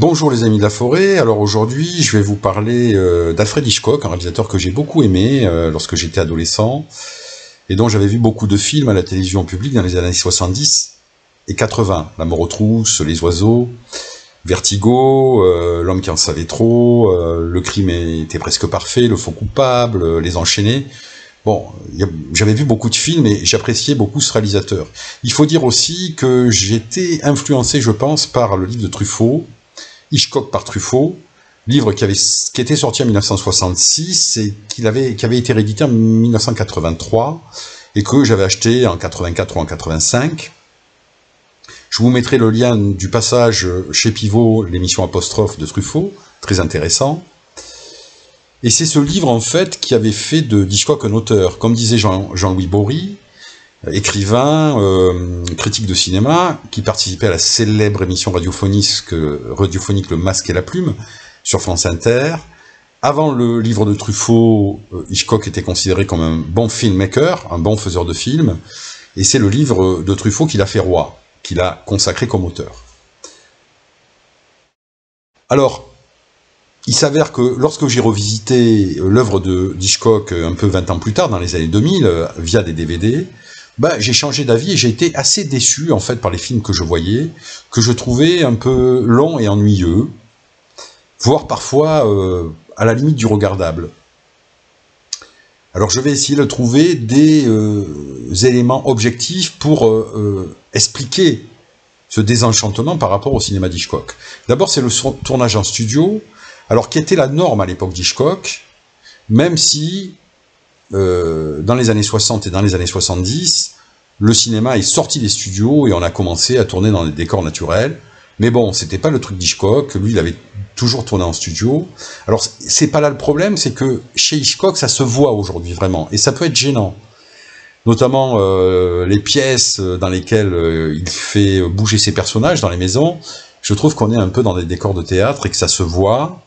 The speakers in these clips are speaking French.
Bonjour les amis de la forêt, alors aujourd'hui je vais vous parler d'Alfred Hitchcock, un réalisateur que j'ai beaucoup aimé lorsque j'étais adolescent et dont j'avais vu beaucoup de films à la télévision publique dans les années 70 et 80. La mort aux trousses, Les oiseaux, Vertigo, L'homme qui en savait trop, Le crime était presque parfait, Le faux coupable, Les enchaînés. Bon, j'avais vu beaucoup de films et j'appréciais beaucoup ce réalisateur. Il faut dire aussi que j'étais influencé, je pense, par le livre de Truffaut, Hitchcock par Truffaut, livre qui était sorti en 1966 et qui avait été réédité en 1983 et que j'avais acheté en 84 ou en 85. Je vous mettrai le lien du passage chez Pivot, l'émission Apostrophe de Truffaut, très intéressant. Et c'est ce livre, en fait, qui avait fait de Hitchcock un auteur. Comme disait Jean-Louis Bory, écrivain, critique de cinéma, qui participait à la célèbre émission radiophonique Le Masque et la Plume, sur France Inter. Avant le livre de Truffaut, Hitchcock était considéré comme un bon filmmaker, un bon faiseur de films, et c'est le livre de Truffaut qui l'a fait roi, qu'il a consacré comme auteur. Alors, il s'avère que lorsque j'ai revisité l'œuvre de Hitchcock un peu 20 ans plus tard, dans les années 2000, via des DVD, j'ai changé d'avis et j'ai été assez déçu en fait par les films que je voyais, que je trouvais un peu longs et ennuyeux, voire parfois à la limite du regardable. Alors je vais essayer de trouver des éléments objectifs pour expliquer ce désenchantement par rapport au cinéma d'Hitchcock. D'abord, c'est le tournage en studio, alors qui était la norme à l'époque d'Hitchcock, même si dans les années 60 et dans les années 70, le cinéma est sorti des studios et on a commencé à tourner dans des décors naturels. Mais bon, c'était pas le truc d'Hitchcock, lui il avait toujours tourné en studio. Alors c'est pas là le problème, c'est que chez Hitchcock ça se voit aujourd'hui vraiment, et ça peut être gênant. Notamment les pièces dans lesquelles il fait bouger ses personnages dans les maisons, je trouve qu'on est un peu dans des décors de théâtre et que ça se voit.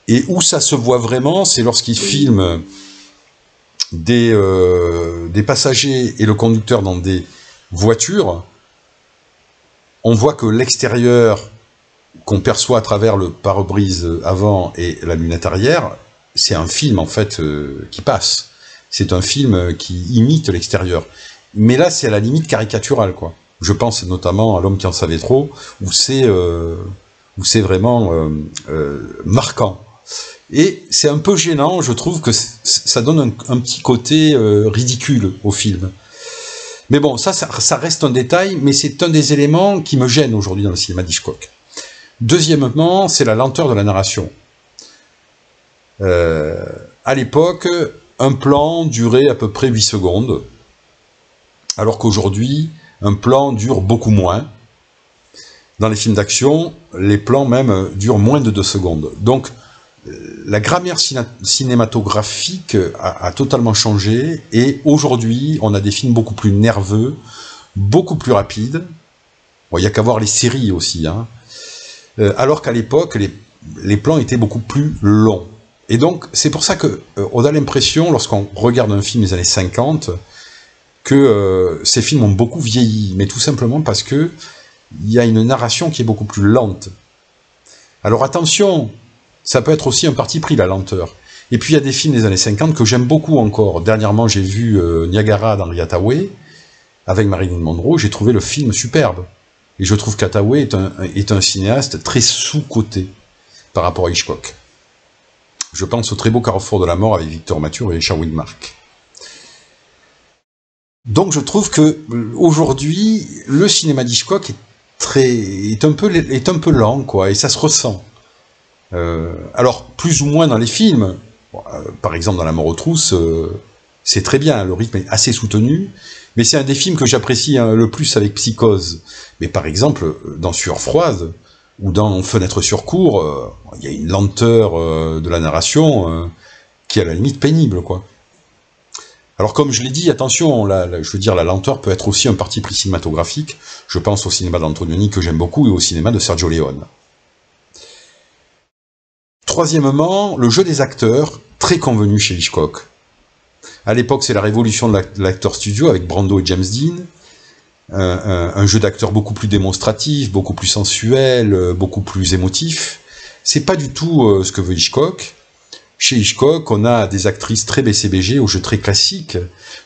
Et où ça se voit vraiment, c'est lorsqu'il filme des passagers et le conducteur dans des voitures. On voit que l'extérieur qu'on perçoit à travers le pare-brise avant et la lunette arrière, c'est un film en fait qui passe. C'est un film qui imite l'extérieur. Mais là, c'est à la limite caricatural, quoi. Je pense notamment à L'homme qui en savait trop, où c'est vraiment marquant. Et c'est un peu gênant, je trouve que ça donne un petit côté ridicule au film. Mais bon, ça reste un détail, mais c'est un des éléments qui me gêne aujourd'hui dans le cinéma d'Hitchcock. Deuxièmement, c'est la lenteur de la narration. À l'époque, un plan durait à peu près 8 secondes, alors qu'aujourd'hui, un plan dure beaucoup moins. Dans les films d'action, les plans même durent moins de 2 secondes. Donc, la grammaire cinématographique a totalement changé, et aujourd'hui, on a des films beaucoup plus nerveux, beaucoup plus rapides. Bon, il n'y a qu'à voir les séries aussi, hein. Alors qu'à l'époque, les plans étaient beaucoup plus longs. Et donc, c'est pour ça qu'on a l'impression, lorsqu'on regarde un film des années 50, que ces films ont beaucoup vieilli, mais tout simplement parce que il y a une narration qui est beaucoup plus lente. Alors attention, ça peut être aussi un parti pris, la lenteur. Et puis il y a des films des années 50 que j'aime beaucoup encore. Dernièrement, j'ai vu Niagara d'Henry Hathaway, avec Marilyn Monroe, j'ai trouvé le film superbe. Et je trouve qu'Hathaway est un cinéaste très sous-coté par rapport à Hitchcock. Je pense au très beau Carrefour de la mort avec Victor Mature et Richard Widmark. Donc je trouve que aujourd'hui, le cinéma d'Hitchcock est un peu lent, quoi, et ça se ressent. Alors, plus ou moins dans les films, par exemple dans La mort aux trousses, c'est très bien, le rythme est assez soutenu, mais c'est un des films que j'apprécie le plus avec Psychose. Mais par exemple, dans Sueur froide, ou dans Fenêtre sur cour, il y a une lenteur de la narration qui est à la limite pénible, quoi. Alors comme je l'ai dit, attention, je veux dire, la lenteur peut être aussi un parti pris cinématographique. Je pense au cinéma d'Antonioni que j'aime beaucoup et au cinéma de Sergio Leone. Troisièmement, le jeu des acteurs, très convenu chez Hitchcock. À l'époque, c'est la révolution de l'acteur studio avec Brando et James Dean. un jeu d'acteur beaucoup plus démonstratif, beaucoup plus sensuel, beaucoup plus émotif. C'est pas du tout ce que veut Hitchcock. Chez Hitchcock, on a des actrices très BCBG, au jeu très classique.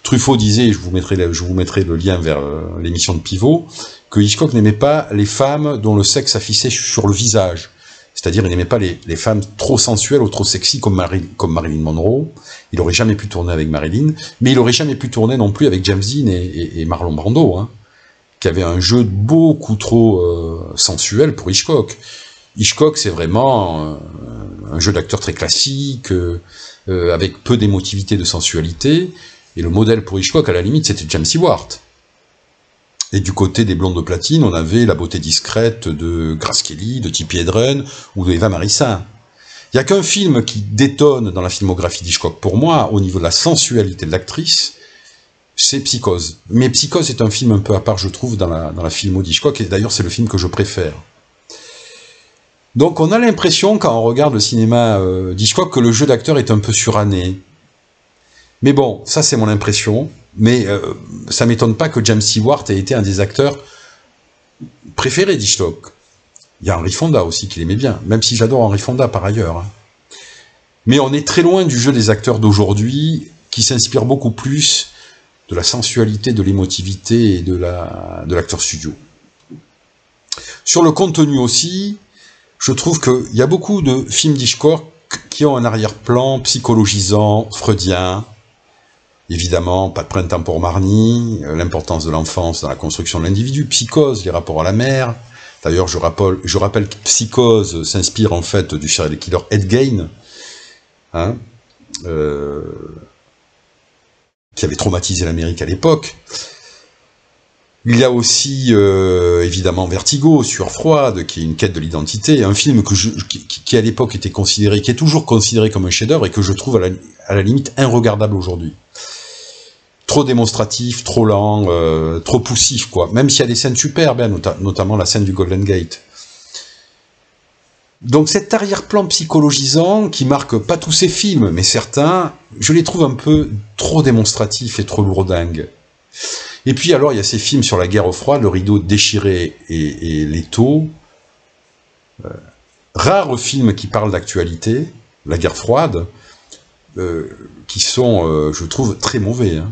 Truffaut disait, je vous mettrai le lien vers l'émission de Pivot, que Hitchcock n'aimait pas les femmes dont le sexe s'affichait sur le visage. C'est-à-dire, il n'aimait pas les femmes trop sensuelles ou trop sexy comme Marilyn Monroe. Il aurait jamais pu tourner avec Marilyn, mais il aurait jamais pu tourner non plus avec James Dean et Marlon Brando, hein, qui avait un jeu beaucoup trop sensuel pour Hitchcock. Hitchcock, c'est vraiment un jeu d'acteur très classique, avec peu d'émotivité, de sensualité, et le modèle pour Hitchcock, à la limite, c'était James Stewart. Et du côté des blondes de platine, on avait la beauté discrète de Grace Kelly, de Tippi Hedren, ou de Eva Marissa. Il n'y a qu'un film qui détonne dans la filmographie d'Hitchcock, pour moi, au niveau de la sensualité de l'actrice, c'est Psychose. Mais Psychose est un film un peu à part, je trouve, dans la filmo d'Hitchcock, et d'ailleurs c'est le film que je préfère. Donc on a l'impression, quand on regarde le cinéma d'Hitchcock, que le jeu d'acteur est un peu suranné. Mais bon, ça c'est mon impression, mais ça m'étonne pas que James Stewart ait été un des acteurs préférés d'Hitchcock. Il y a Henry Fonda aussi qu'il aimait bien, même si j'adore Henry Fonda par ailleurs. Hein. Mais on est très loin du jeu des acteurs d'aujourd'hui, qui s'inspire beaucoup plus de la sensualité, de l'émotivité et de l'acteur studio. Sur le contenu aussi, je trouve qu'il y a beaucoup de films d'Hitchcock qui ont un arrière-plan psychologisant, freudien. Évidemment, Pas de printemps pour Marnie, l'importance de l'enfance dans la construction de l'individu, Psychose, les rapports à la mère. D'ailleurs, je rappelle que Psychose s'inspire en fait du serial killer Ed Gein, hein, qui avait traumatisé l'Amérique à l'époque. Il y a aussi, évidemment, Vertigo, Sueur froide, qui est une quête de l'identité, un film qui à l'époque était considéré, qui est toujours considéré comme un chef-d'œuvre et que je trouve à la limite inregardable aujourd'hui. Trop démonstratif, trop lent, trop poussif, quoi. Même s'il y a des scènes superbes, hein, notamment la scène du Golden Gate. Donc cet arrière-plan psychologisant, qui marque pas tous ces films, mais certains, je les trouve un peu trop démonstratifs et trop lourdingues. Et puis alors, il y a ces films sur la guerre froide, Le rideau déchiré et L'étau. Rares films qui parlent d'actualité, la guerre froide, qui sont, je trouve, très mauvais. Hein.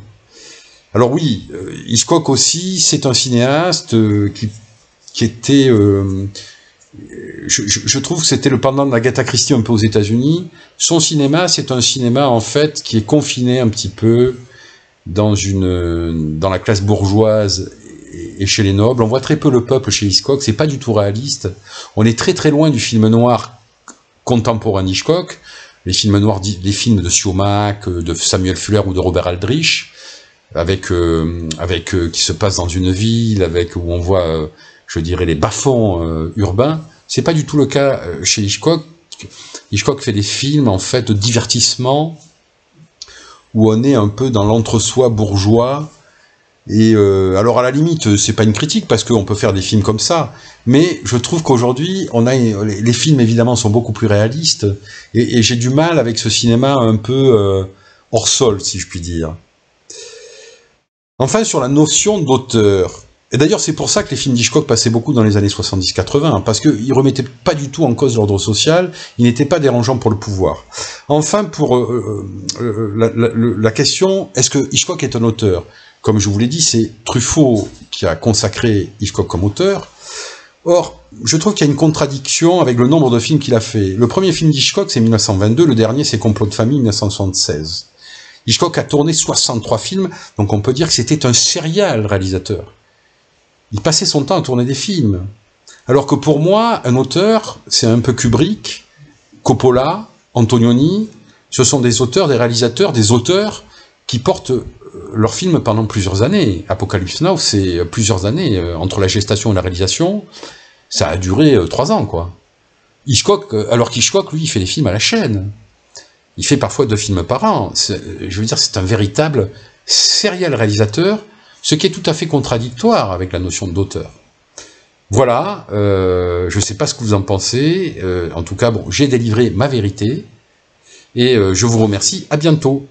Alors oui, Hitchcock aussi, c'est un cinéaste qui était... je trouve que c'était le pendant de l'Agatha Christie un peu aux États-Unis. Son cinéma, c'est un cinéma, en fait, qui est confiné un petit peu dans la classe bourgeoise et chez les nobles. On voit très peu le peuple chez Hitchcock, c'est pas du tout réaliste. On est très très loin du film noir contemporain d'Hitchcock, les films noirs, les films de Siomak, de Samuel Fuller ou de Robert Aldrich, qui se passent dans une ville, où on voit, je dirais, les bas-fonds urbains. C'est pas du tout le cas chez Hitchcock. Hitchcock fait des films, en fait, de divertissement, où on est un peu dans l'entre-soi bourgeois, et alors à la limite, c'est pas une critique, parce qu'on peut faire des films comme ça, mais je trouve qu'aujourd'hui, les films évidemment sont beaucoup plus réalistes, et j'ai du mal avec ce cinéma un peu hors sol, si je puis dire. Enfin, sur la notion d'auteur, et d'ailleurs c'est pour ça que les films d'Hitchcock passaient beaucoup dans les années 70-80, parce qu'ils remettaient pas du tout en cause l'ordre social, ils n'étaient pas dérangeants pour le pouvoir. Enfin, pour la question, est-ce que Hitchcock est un auteur? Comme je vous l'ai dit, c'est Truffaut qui a consacré Hitchcock comme auteur. Or, je trouve qu'il y a une contradiction avec le nombre de films qu'il a fait. Le premier film d'Hitchcock, c'est 1922, le dernier, c'est Complot de famille, 1976. Hitchcock a tourné 63 films, donc on peut dire que c'était un serial réalisateur. Il passait son temps à tourner des films. Alors que pour moi, un auteur, c'est un peu Kubrick, Coppola, Antonioni, ce sont des auteurs, des réalisateurs, des auteurs qui portent leurs films pendant plusieurs années. Apocalypse Now, c'est plusieurs années. Entre la gestation et la réalisation, ça a duré 3 ans, quoi. Hitchcock, alors qu'Hitchcock, lui, il fait des films à la chaîne. Il fait parfois 2 films par an. Je veux dire, c'est un véritable serial réalisateur, ce qui est tout à fait contradictoire avec la notion d'auteur. Voilà, je ne sais pas ce que vous en pensez. En tout cas, bon, j'ai délivré ma vérité. Et je vous remercie. À bientôt.